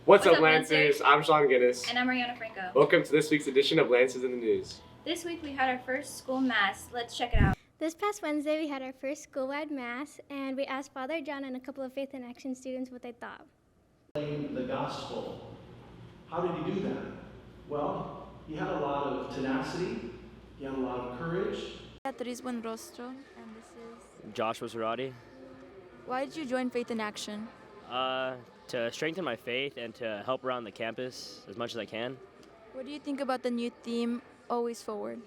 What's up, Lancers? I'm Sean Guinness. And I'm Ariana Franco. Welcome to this week's edition of Lancers in the News. This week we had our first school mass. Let's check it out. This past Wednesday, we had our first Schoolwide Mass, and we asked Father John and a couple of Faith in Action students what they thought. The gospel. How did he do that? Well, he had a lot of tenacity, he had a lot of courage. Beatriz Buenrostro, and this is Joshua Zarati. Why did you join Faith in Action? To strengthen my faith and to help around the campus as much as I can. What do you think about the new theme, Always Forward?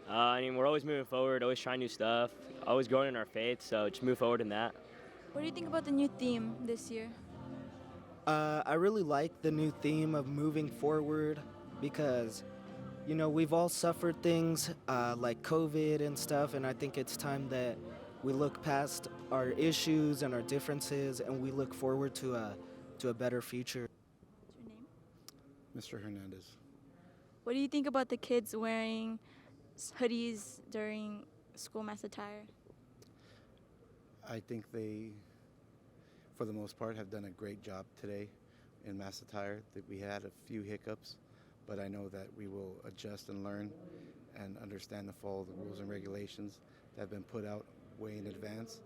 We're always moving forward, always trying new stuff, always growing in our faith, so just move forward in that. What do you think about the new theme this year? I really like the new theme of moving forward because, you know, we've all suffered things like COVID and stuff, and I think it's time that we look past our issues and our differences and we look forward to a better future. What's your name? Mr. Hernandez. What do you think about the kids wearing hoodies during school mass attire? I think they, for the most part, have done a great job today in mass attire. That we had a few hiccups, but I know that we will adjust and learn and understand the follow the rules and regulations that have been put out way in advance.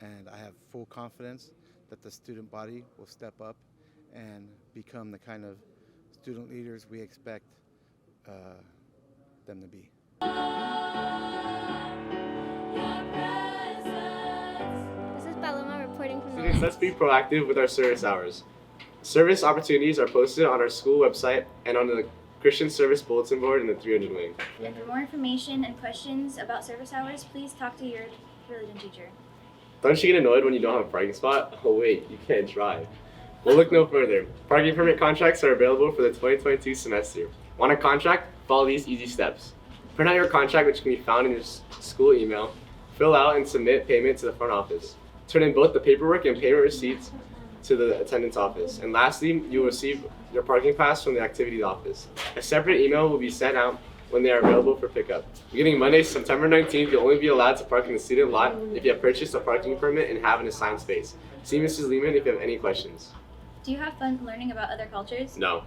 And I have full confidence that the student body will step up and become the kind of student leaders we expect them to be. This is Paloma reporting from Students, let's be proactive with our service hours. Service opportunities are posted on our school website and on the Christian Service Bulletin Board in the 300 wing. And for more information and questions about service hours, please talk to your religion teacher. Don't you get annoyed when you don't have a parking spot? Oh wait, you can't drive. We'll look no further. Parking permit contracts are available for the 2022 semester. Want a contract? Follow these easy steps. Print out your contract, which can be found in your school email. Fill out and submit payment to the front office. Turn in both the paperwork and payment receipts to the attendance office. And lastly, you will receive your parking pass from the activities office. A separate email will be sent out when they are available for pickup. Beginning Monday, September 19th, you'll only be allowed to park in the student lot if you have purchased a parking permit and have an assigned space. See Mrs. Lehman if you have any questions. Do you have fun learning about other cultures? No.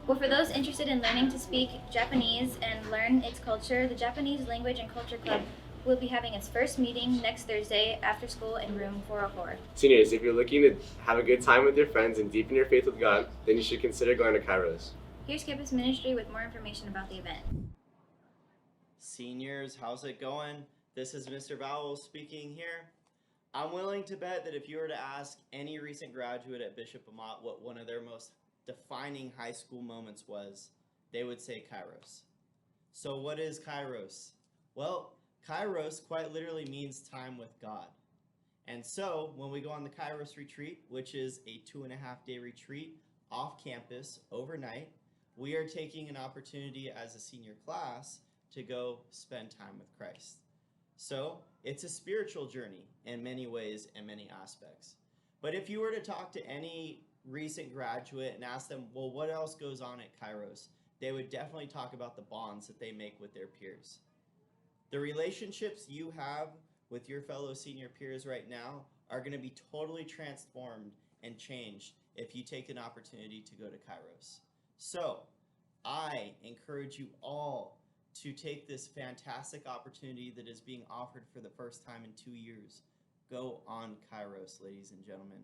Well, for those interested in learning to speak Japanese and learn its culture, the Japanese Language and Culture Club will be having its first meeting next Thursday after school in room 404. Seniors, if you're looking to have a good time with your friends and deepen your faith with God, then you should consider going to Kairos. Here's Campus Ministry with more information about the event. Seniors, how's it going? This is Mr. Vowell speaking here. I'm willing to bet that if you were to ask any recent graduate at Bishop Amat what one of their most defining high school moments was, they would say Kairos. So what is Kairos? Well, Kairos quite literally means time with God. And so when we go on the Kairos retreat, which is a 2.5-day retreat off campus overnight, we are taking an opportunity as a senior class to go spend time with Christ. So it's a spiritual journey in many ways and many aspects. But if you were to talk to any recent graduate and ask them, well, what else goes on at Kairos? They would definitely talk about the bonds that they make with their peers. The relationships you have with your fellow senior peers right now are going to be totally transformed and changed if you take an opportunity to go to Kairos. So I encourage you all to take this fantastic opportunity that is being offered for the first time in 2 years. Go on Kairos, ladies and gentlemen.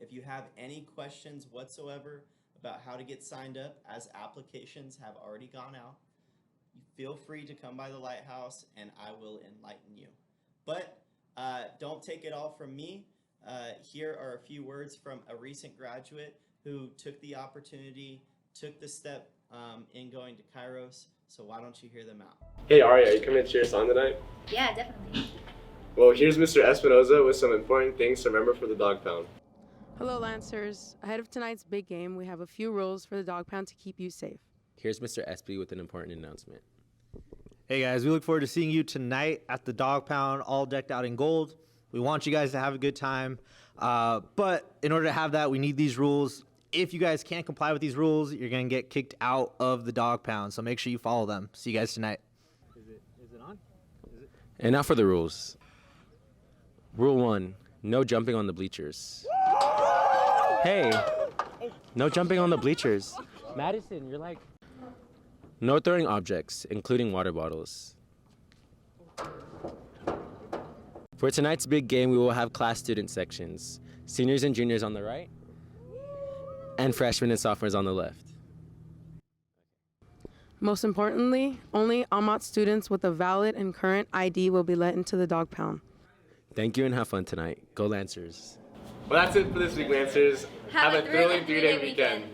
If you have any questions whatsoever about how to get signed up, as applications have already gone out, feel free to come by the Lighthouse and I will enlighten you. But don't take it all from me. Here are a few words from a recent graduate who took the opportunity, took the step in going to Kairos. So why don't you hear them out? Hey Aria, are you coming to cheer us on tonight? Yeah, definitely. Well, here's Mr. Espinoza with some important things to remember for the dog pound. Hello, Lancers. Ahead of tonight's big game, we have a few rules for the dog pound to keep you safe. Here's Mr. Espy with an important announcement. Hey guys, we look forward to seeing you tonight at the dog pound, all decked out in gold. We want you guys to have a good time. But in order to have that, we need these rules. If you guys can't comply with these rules, you're going to get kicked out of the dog pound. So make sure you follow them. See you guys tonight. Is it on? And now for the rules. Rule 1, no jumping on the bleachers. Hey, No jumping on the bleachers. Madison, you're like... No throwing objects, including water bottles. For tonight's big game, we will have class student sections. Seniors and juniors on the right, and freshmen and sophomores on the left. Most importantly, only Amat students with a valid and current ID will be let into the dog pound. Thank you and have fun tonight. Go Lancers. Well, that's it for this week, Lancers. Have a thrilling 3-day weekend.